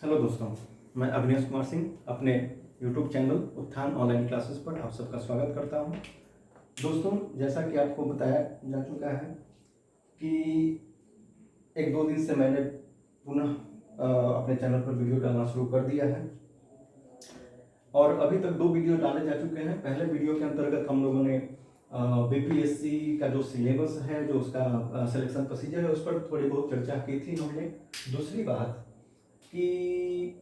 Hello दोस्तों, मैं अविनाश कुमार सिंह अपने यूट्यूब चैनल उत्थान ऑनलाइन क्लासेस पर आप सबका स्वागत करता हूं। दोस्तों, जैसा कि आपको बताया जा चुका है कि एक दो दिन से मैंने पुनः अपने चैनल पर वीडियो डालना शुरू कर दिया है और अभी तक 2 वीडियो डाले जा चुके हैं। पहले वीडियो के अंतर्गत हम लोगों ने बीपीएससी का जो सिलेबस है, जो उसका सिलेक्शन प्रोसीजर है, उस पर थोड़ी बहुत चर्चा की थी हमने। दूसरी बात कि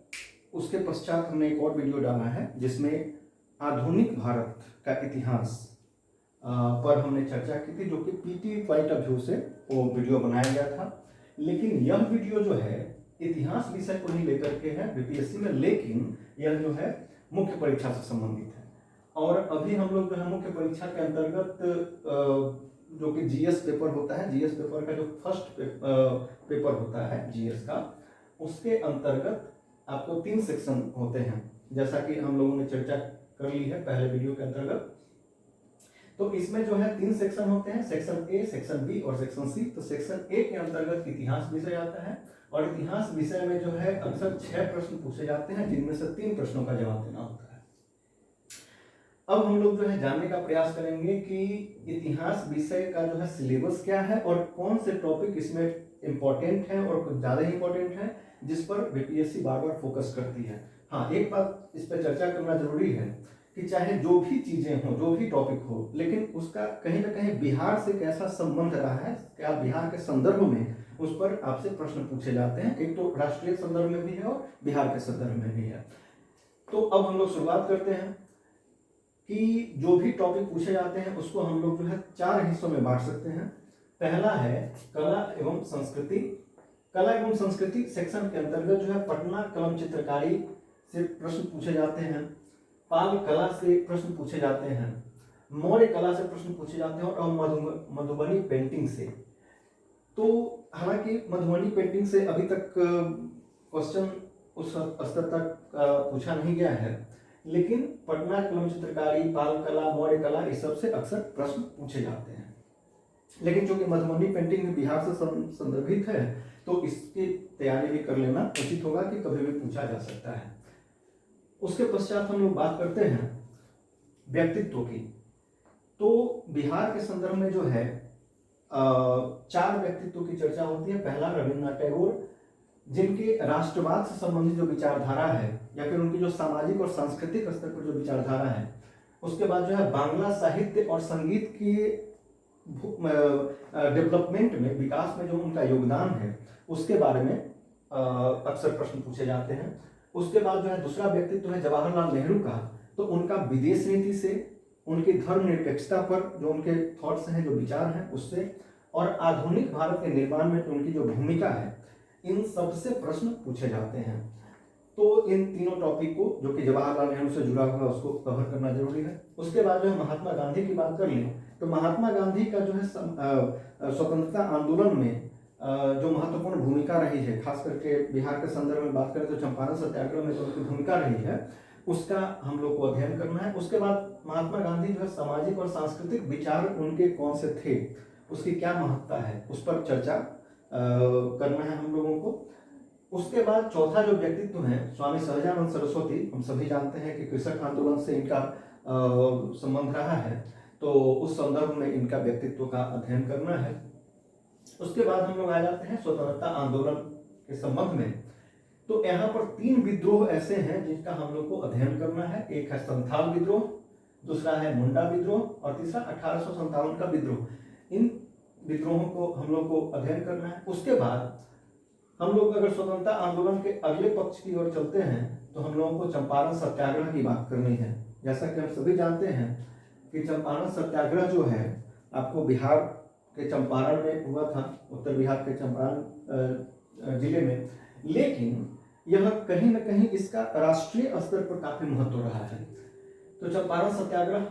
उसके पश्चात हमने एक और वीडियो डाला है जिसमें आधुनिक भारत का इतिहास पर हमने चर्चा की थी, जो कि पीटी पॉइंट ऑफ व्यू से वो वीडियो बनाया गया था। लेकिन यह वीडियो जो है इतिहास विषय को नहीं लेकर के है बीपीएससी में, लेकिन यह जो है मुख्य परीक्षा से संबंधित है। और अभी हम लोग जो है मुख्य परीक्षा के अंतर्गत जो कि जीएस पेपर होता है, जीएस पेपर का जो फर्स्ट पेपर होता है जीएस का, उसके अंतर्गत आपको 3 सेक्शन होते हैं, जैसा कि हम लोगों ने चर्चा कर ली है पहले वीडियो के अंतर्गत। तो इसमें जो है 3 सेक्शन होते हैं, सेक्शन ए, सेक्शन बी और सेक्शन सी। तो सेक्शन ए के अंतर्गत इतिहास विषय आता है और इतिहास विषय में जो है अक्सर 6 प्रश्न पूछे जाते हैं, जिनमें से 3 प्रश्नों का जवाब देना होता है। अब हम लोग जो है जानने का प्रयास करेंगे कि इतिहास विषय का जो है सिलेबस क्या है और कौन से टॉपिक इसमें इम्पोर्टेंट है और कुछ ज़्यादा इम्पोर्टेंट है, जिस पर बीपीएससी बार बार फोकस करती है। हाँ, एक बात इस पर चर्चा करना जरूरी है कि चाहे जो भी चीज़ें हों, जो भी टॉपिक हो, लेकिन उसका कहीं ना कहीं बिहार से कैसा संबंध रहा है, क्या बिहार के संदर्भ में उस पर आपसे प्रश्न पूछे जाते हैं। एक तो राष्ट्रीय संदर्भ में भी है और बिहार के संदर्भ में भी है। तो अब हम लोग शुरुआत करते हैं कि जो भी टॉपिक पूछे जाते हैं उसको हम लोग जो है 4 हिस्सों में बांट सकते हैं। पहला है कला एवं संस्कृति। कला एवं संस्कृति सेक्शन के अंतर्गत जो है पटना कलम चित्रकारी से प्रश्न पूछे जाते हैं, पाल कला से प्रश्न पूछे जाते हैं, मौर्य कला से प्रश्न पूछे जाते हैं और मधुबनी पेंटिंग से। तो हालांकि मधुबनी पेंटिंग से अभी तक क्वेश्चन उस स्तर तक पूछा नहीं गया है, लेकिन पटना कलम चित्रकारी, पाल कला, मौर्य कला, इस सब से अक्सर प्रश्न पूछे जाते हैं। लेकिन चूंकि मधुबनी पेंटिंग बिहार से संदर्भित है, तो इसकी तैयारी भी कर लेना उचित होगा कि कभी भी पूछा जा सकता है। उसके पश्चात हम लोग बात करते हैं व्यक्तित्व की। तो बिहार के संदर्भ में जो है 4 व्यक्तित्व की चर्चा होती है। पहला रविन्द्रनाथ टैगोर, जिनके राष्ट्रवाद से संबंधित जो विचारधारा है या फिर उनकी जो सामाजिक और सांस्कृतिक स्तर पर जो विचारधारा है। उसके बाद जो है बांग्ला साहित्य और संगीत की डेवलपमेंट में, विकास में जो उनका योगदान है, उसके बारे में अक्सर प्रश्न पूछे जाते हैं। उसके बाद जो है दूसरा व्यक्तित्व है जवाहरलाल नेहरू का। तो उनका विदेश नीति से, उनकी धर्मनिरपेक्षता पर जो उनके थॉट्स हैं, जो विचार हैं, उससे, और आधुनिक भारत के निर्माण में उनकी जो भूमिका है, इन सबसे प्रश्न पूछे जाते हैं। तो इन तीनों टॉपिक को, जो कि जवाहरलाल नेहरू से जुड़ा हुआ, उसको कवर करना जरूरी है। उसके बाद जो है महात्मा गांधी की बात कर लें, तो महात्मा गांधी का जो है स्वतंत्रता आंदोलन में जो महत्वपूर्ण भूमिका रही है, खास करके बिहार के संदर्भ में बात करें तो चंपारण सत्याग्रह में जो उनकी भूमिका रही है, उसका हम लोग को अध्ययन करना है। उसके बाद महात्मा गांधी जो है सामाजिक और सांस्कृतिक विचार उनके कौन से थे, उसकी क्या महत्ता है, उस पर चर्चा करना है हम लोगों को। उसके बाद चौथा जो व्यक्तित्व है स्वामी सहजानंद सरस्वती। हम सभी जानते हैं कि कृषक आंदोलन से इनका संबंध रहा है, तो उस संदर्भ में इनका व्यक्तित्व का अध्ययन करना है। उसके बाद हम लोग आ जाते हैं स्वतंत्रता आंदोलन के संबंध में। तो यहाँ पर 3 विद्रोह ऐसे हैं जिनका हम लोग को अध्ययन करना है। एक है संथाल विद्रोह, दूसरा है मुंडा विद्रोह और तीसरा 1857 का विद्रोह। इन विद्रोहों को हम लोग को अध्ययन करना है। उसके बाद हम लोग अगर स्वतंत्रता आंदोलन के अगले पक्ष की ओर चलते हैं, तो हम लोगों को चंपारण सत्याग्रह की बात करनी है। जैसा कि हम सभी जानते हैं कि चंपारण सत्याग्रह जो है आपको बिहार के चंपारण में हुआ था, उत्तर बिहार के चंपारण जिले में। लेकिन यह कहीं ना कहीं इसका राष्ट्रीय स्तर पर काफी महत्व रहा है। तो चंपारण सत्याग्रह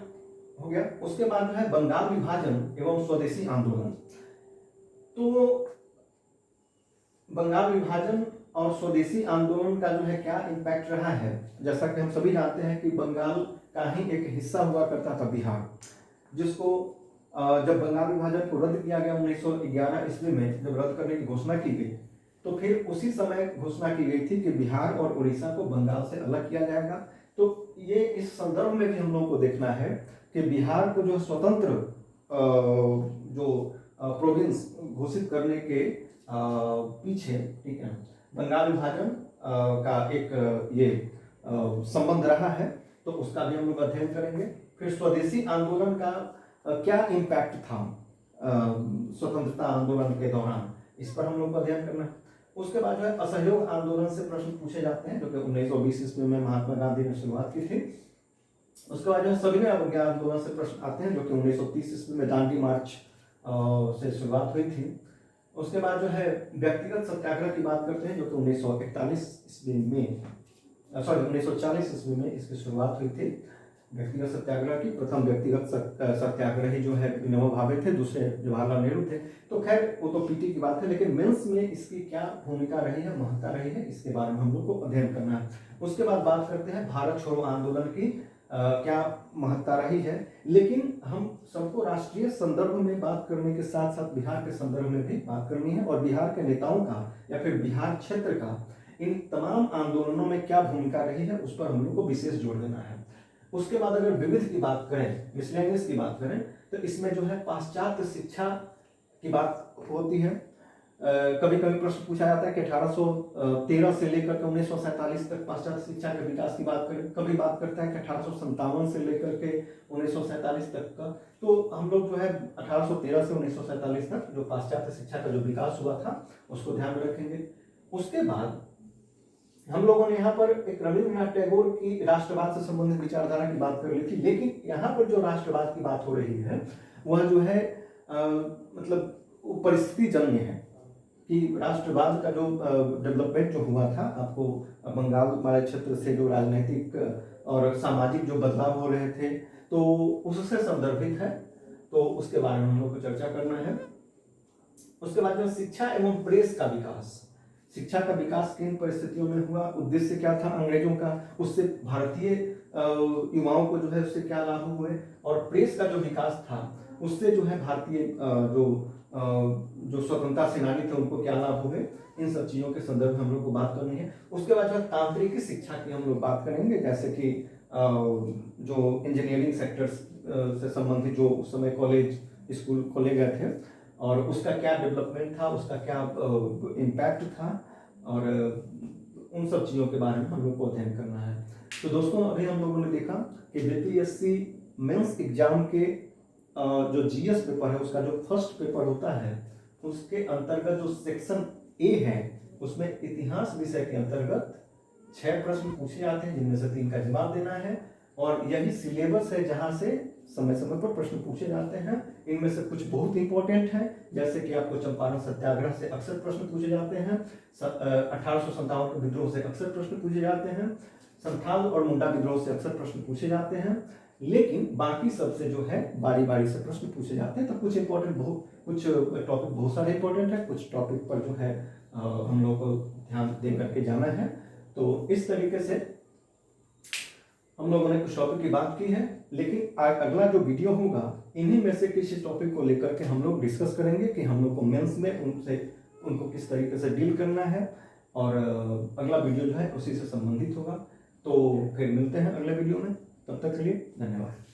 हो गया। उसके बाद जो है बंगाल विभाजन एवं स्वदेशी आंदोलन। तो बंगाल विभाजन और स्वदेशी आंदोलन का जो है क्या इम्पैक्ट रहा है, जैसा कि हम सभी जानते हैं कि बंगाल का ही एक हिस्सा हुआ करता था बिहार, जिसको जब बंगाल विभाजन को रद्द किया गया 1911 ईस्वी में, जब रद्द करने की घोषणा की गई, तो फिर उसी समय घोषणा की गई थी कि बिहार और उड़ीसा को बंगाल से अलग किया जाएगा। तो ये इस संदर्भ में भी हम लोग को देखना है कि बिहार को जो स्वतंत्र जो प्रोविंस घोषित करने के पीछे, ठीक है, बंगाल विभाजन का एक ये संबंध रहा है, तो उसका भी हम लोग अध्ययन करेंगे। फिर स्वदेशी आंदोलन का क्या इम्पैक्ट था स्वतंत्रता आंदोलन के दौरान, इस पर हम लोग को अध्ययन करना है। उसके बाद जो है असहयोग आंदोलन से प्रश्न पूछे जाते हैं, जो कि 1920 ईस्वी में महात्मा गांधी ने शुरुआत की थी। उसके बाद जो है सविनय अवज्ञा आंदोलन से प्रश्न आते हैं, जो कि 1930 ईस्वी में दांडी मार्च से शुरुआत हुई थी। उसके बाद जो है व्यक्तिगत सत्याग्रह की बात करते हैं, जो कि 1941 ईस्वी में 1940 ईस्वी में इसकी शुरुआत हुई थी व्यक्तिगत सत्याग्रह की। प्रथम व्यक्तिगत सत्याग्रही जो है विनोबा भावे थे, दूसरे जवाहरलाल नेहरू थे। तो खैर वो तो पीटी की बात है, लेकिन मेंस में इसकी क्या भूमिका रही है, महत्ता रही है, इसके बारे में हम लोग को अध्ययन करना है। उसके बाद बात करते हैं भारत छोड़ो आंदोलन की क्या महत्ता रही है। लेकिन हम सबको राष्ट्रीय संदर्भ में बात करने के साथ साथ बिहार के संदर्भ में भी बात करनी है, और बिहार के नेताओं का या फिर बिहार क्षेत्र का इन तमाम आंदोलनों में क्या भूमिका रही है, उस पर हम लोग को विशेष जोर देना है। उसके बाद अगर विविध की बात करें, मिसलेनियस की बात करें, तो इसमें जो है पाश्चात्य शिक्षा की बात होती है। कभी कभी प्रश्न पूछा जाता है कि 1813 से लेकर के 1947 तक पाश्चात्य शिक्षा के विकास की बात करें। कभी बात करता है कि 1857 से लेकर के 1947 तक का। तो हम लोग जो है 1813 से 1947 तक जो पाश्चात्य शिक्षा का जो विकास हुआ था उसको ध्यान में रखेंगे। उसके बाद हम लोगों ने यहाँ पर एक रविन्द्रनाथ टैगोर की राष्ट्रवाद से संबंधित विचारधारा की बात कर ली थी, लेकिन यहाँ पर जो राष्ट्रवाद की बात हो रही है वह जो है मतलब परिस्थिति जन्य है कि राष्ट्रवाद का जो डेवलपमेंट जो हुआ था, आपको बंगाल वाले क्षेत्र से जो राजनीतिक और सामाजिक जो बदलाव हो रहे थे, तो उससे संदर्भित है। तो उसके बारे में हम लोग को चर्चा करना है। उसके बाद जो शिक्षा एवं प्रेस का विकास, शिक्षा का विकास किन परिस्थितियों में हुआ, उद्देश्य क्या था अंग्रेजों का, उससे भारतीय युवाओं को जो है उससे क्या लाभ हुए, और प्रेस का जो विकास था उससे जो है भारतीय जो स्वतंत्रता सेनानी थे उनको क्या लाभ हुए, इन सब चीज़ों के संदर्भ में हम लोग को बात करनी है। उसके बाद जो है तांत्रिक शिक्षा की हम लोग बात करेंगे, जैसे कि जो इंजीनियरिंग सेक्टर्स से संबंधित जो उस समय कॉलेज स्कूल खोले गए थे और उसका क्या डेवलपमेंट था, उसका क्या इम्पैक्ट था, और उन सब चीज़ों के बारे में हम लोग को अध्ययन करना है। तो दोस्तों अभी हम लोगों ने देखा कि बीपीएससी मेंस एग्जाम के जो जीएस पेपर है उसका जो फर्स्ट पेपर होता है उसके अंतर्गत जो सेक्शन ए है उसमें इतिहास विषय के अंतर्गत 6 प्रश्न पूछे जाते हैं, जिनमें से 3 का जवाब देना है, और यही सिलेबस है जहां से समय समय पर प्रश्न पूछे जाते हैं। इनमें से कुछ बहुत इंपॉर्टेंट है, जैसे कि आपको चंपारण सत्याग्रह से अक्सर प्रश्न पूछे जाते हैं, 1857 विद्रोह से अक्सर प्रश्न पूछे जाते हैं, संथाल और मुंडा विद्रोह से अक्सर प्रश्न पूछे जाते हैं, लेकिन बाकी सबसे जो है बारी बारी से प्रश्न पूछे जाते हैं। तो कुछ इंपॉर्टेंट कुछ टॉपिक बहुत सारे इंपॉर्टेंट है, कुछ टॉपिक पर जो है हम लोग को ध्यान दे करके जाना है। तो इस तरीके से हम लोगों ने कुछ टॉपिक की बात की है, लेकिन अगला जो वीडियो होगा इन्हीं में से किसी टॉपिक को लेकर के हम लोग डिस्कस करेंगे कि हम लोग को मेंस में उनको किस तरीके से डील करना है, और अगला वीडियो जो है उसी से संबंधित होगा। तो फिर मिलते हैं अगले वीडियो में, तब तक के लिए धन्यवाद।